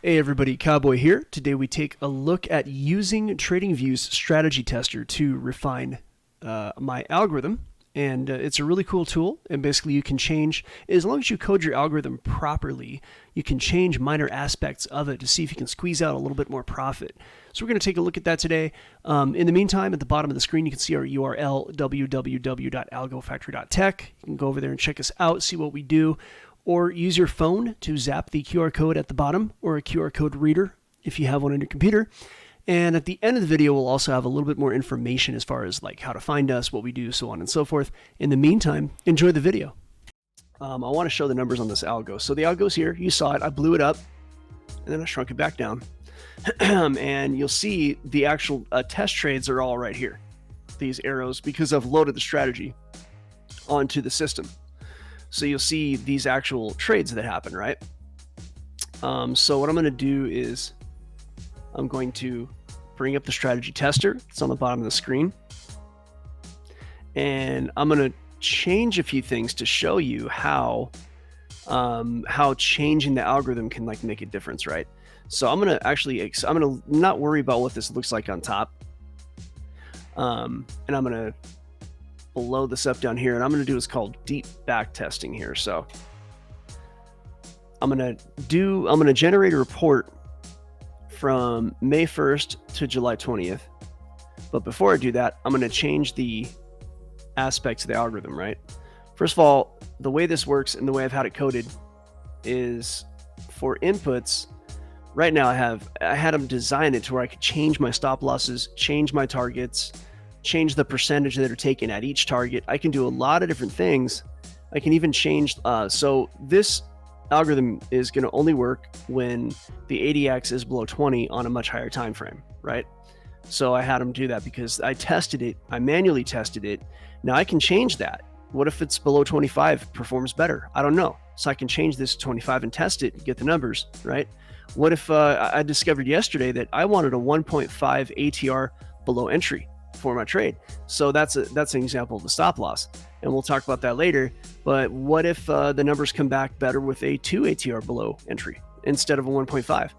Hey everybody, Cowboy here. Today we take a look at using TradingView's strategy tester to refine my algorithm. And it's a really cool tool. And basically you can change, as long as you code your algorithm properly, you can change minor aspects of it to see if you can squeeze out a little bit more profit. So we're going to take a look at that today. In the meantime, at the bottom of the screen, you can see our URL, www.algofactory.tech. You can go over there and check us out, see what we do. Or use your phone to zap the QR code at the bottom, or a QR code reader if you have one on your computer. And at the end of the video, we'll also have a little bit more information as far as like how to find us, what we do, so on and so forth. In the meantime, enjoy the video. I want to show the numbers on this algo. So the algo's here. You saw it. I blew it up, and then I shrunk it back down. And you'll see the actual test trades are all right here, these arrows, because I've loaded the strategy onto the system. So you'll see these actual trades that happen, right? So what I'm going to do is I'm going to bring up the strategy tester. It's on the bottom of the screen. And I'm going to change a few things to show you how changing the algorithm can like make a difference, right? So I'm going to not worry about what this looks like on top. And I'm going to blow this up down here, and I'm going to do what's called deep back testing here. So I'm going to generate a report from May 1st to July 20th. But before I do that, I'm going to change the aspects of the algorithm, right? First of all, the way this works and the way I've had it coded is for inputs. Right now I had them design it to where I could change my stop losses, change my targets, change the percentage that are taken at each target. I can do a lot of different things. I can even change, so this algorithm is going to only work when the ADX is below 20 on a much higher time frame, right? So I had them do that because I tested it, I manually tested it. Now I can change that. What if it's below 25, performs better? I don't know. So I can change this to 25 and test it and get the numbers, right? What if I discovered yesterday that I wanted a 1.5 ATR below entry for my trade? So that's an example of the stop loss, and we'll talk about that later. But what if the numbers come back better with a 2 ATR below entry instead of a 1.5?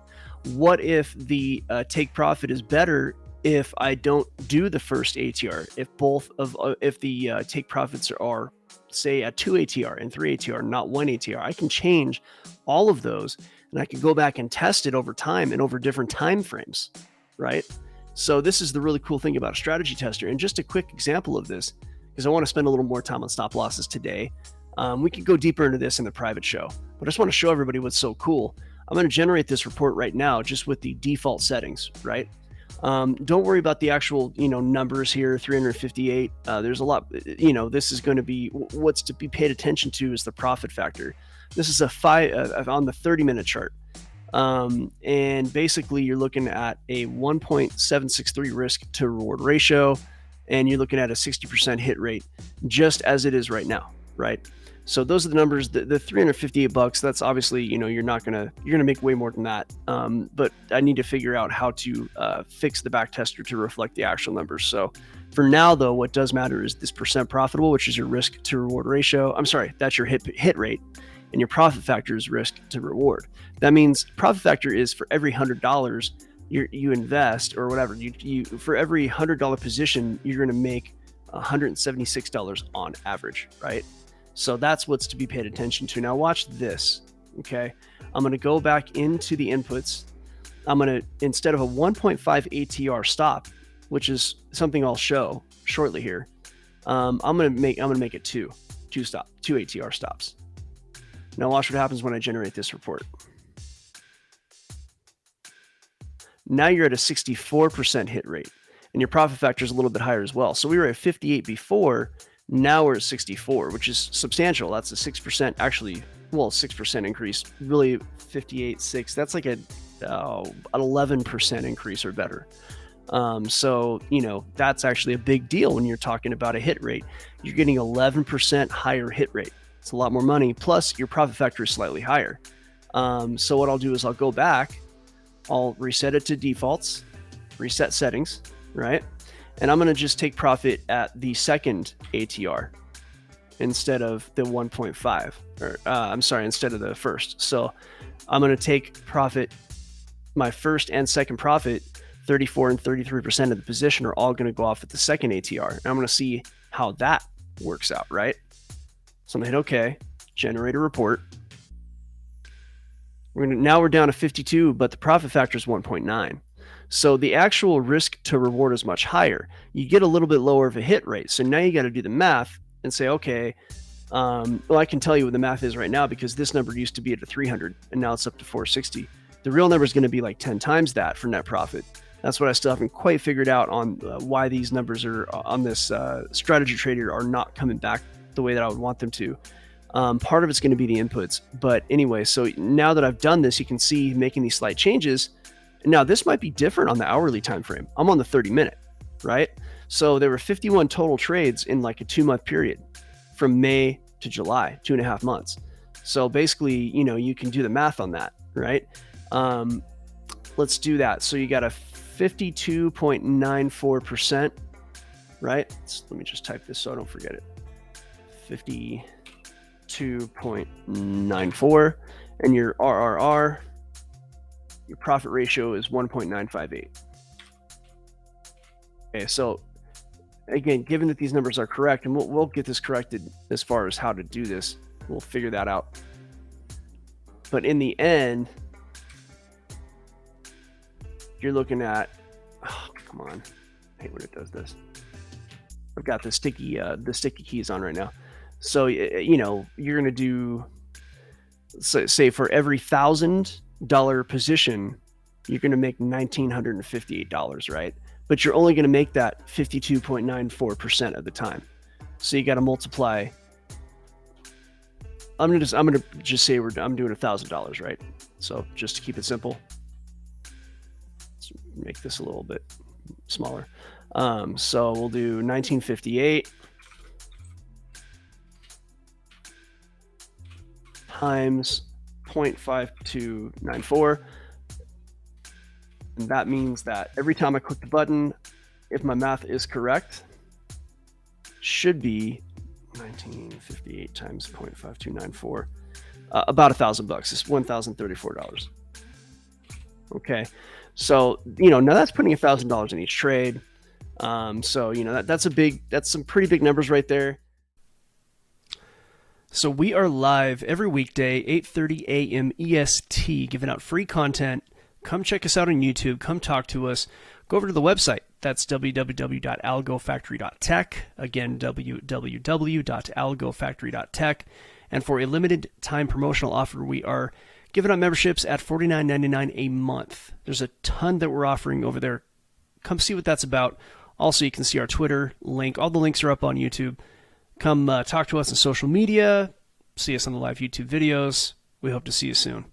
What if the take profit is better if I don't do the first ATR? If the take profits are say at 2 ATR and 3 ATR, not 1 ATR, I can change all of those, and I can go back and test it over time and over different time frames, right? So this is the really cool thing about a strategy tester. And just a quick example of this, because I want to spend a little more time on stop losses today. We could go deeper into this in the private show, but I just want to show everybody what's so cool. I'm going to generate this report right now just with the default settings, right? Don't worry about the actual, numbers here, 358. There's a lot, this is going to be, what's to be paid attention to is the profit factor. This is on the 30-minute chart. And basically you're looking at a 1.763 risk to reward ratio, and you're looking at a 60% hit rate, just as it is right now, right? So those are the numbers. The $358, that's obviously, you're gonna make way more than that. But I need to figure out how to fix the back tester to reflect the actual numbers. So for now though, what does matter is this percent profitable, which is your risk to reward ratio. I'm sorry, that's your hit rate. And your profit factor is risk to reward. That means profit factor is for every $100 you invest or whatever, you for every $100 position, you're going to make $176 on average, right? So that's what's to be paid attention to. Now watch this, okay? I'm going to go back into the inputs. I'm going to, instead of a 1.5 ATR stop, which is something I'll show shortly here, I'm going to make it two ATR stops. Now watch what happens when I generate this report. Now you're at a 64% hit rate, and your profit factor is a little bit higher as well. So we were at 58 before, now we're at 64, which is substantial. That's a 6%, actually, 6% increase, really 58.6. That's like an 11% increase or better. So, that's actually a big deal when you're talking about a hit rate. You're getting 11% higher hit rate. It's a lot more money, plus your profit factor is slightly higher. So what I'll do is I'll go back, I'll reset it to defaults, reset settings, right? And I'm going to just take profit at the second ATR instead of the 1.5, or instead of the first. So I'm going to take profit my first and second profit, 34 and 33% of the position are all going to go off at the second ATR. And I'm going to see how that works out, right? So I'm going to hit OK, generate a report. Now we're down to 52, but the profit factor is 1.9. So the actual risk to reward is much higher. You get a little bit lower of a hit rate. So now you got to do the math and say, okay, well, I can tell you what the math is right now because this number used to be at a 300 and now it's up to 460. The real number is going to be like 10 times that for net profit. That's what I still haven't quite figured out on why these numbers are on this strategy trader are not coming back the way that I would want them to. Part of it's going to be the inputs. But anyway, so now that I've done this, you can see making these slight changes. Now, this might be different on the hourly time frame. I'm on the 30-minute, right? So there were 51 total trades in like a 2-month period from May to July, 2.5 months. So basically, you know, you can do the math on that, right? Let's do that. So you got a 52.94%, right? Let me just type this so I don't forget it. 52.94, and your RRR, your profit ratio is 1.958. Okay, so again, given that these numbers are correct, and we'll get this corrected as far as how to do this, we'll figure that out. But in the end, you're looking at, oh, come on, I hate when it does this. I've got the sticky keys on right now. So, you know, you're going to do, say for every $1,000 position, you're going to make $1,958, right? But you're only going to make that 52.94% of the time. So you got to multiply. I'm going to just say I'm doing $1,000, right? So just to keep it simple, let's make this a little bit smaller. So we'll do 1958 times 0.5294. And that means that every time I click the button, if my math is correct, should be 1958 times 0.5294, about $1,000. It's $1,034. Okay, so you know now that's putting $1,000 in each trade. So you know that's some pretty big numbers right there. So we are live every weekday, 8:30 AM EST, giving out free content. Come check us out on YouTube. Come talk to us. Go over to the website. That's www.algofactory.tech. Again, www.algofactory.tech. And for a limited time promotional offer, we are giving out memberships at $49.99 a month. There's a ton that we're offering over there. Come see what that's about. Also, you can see our Twitter link. All the links are up on YouTube. Come talk to us on social media. See us on the live YouTube videos. We hope to see you soon.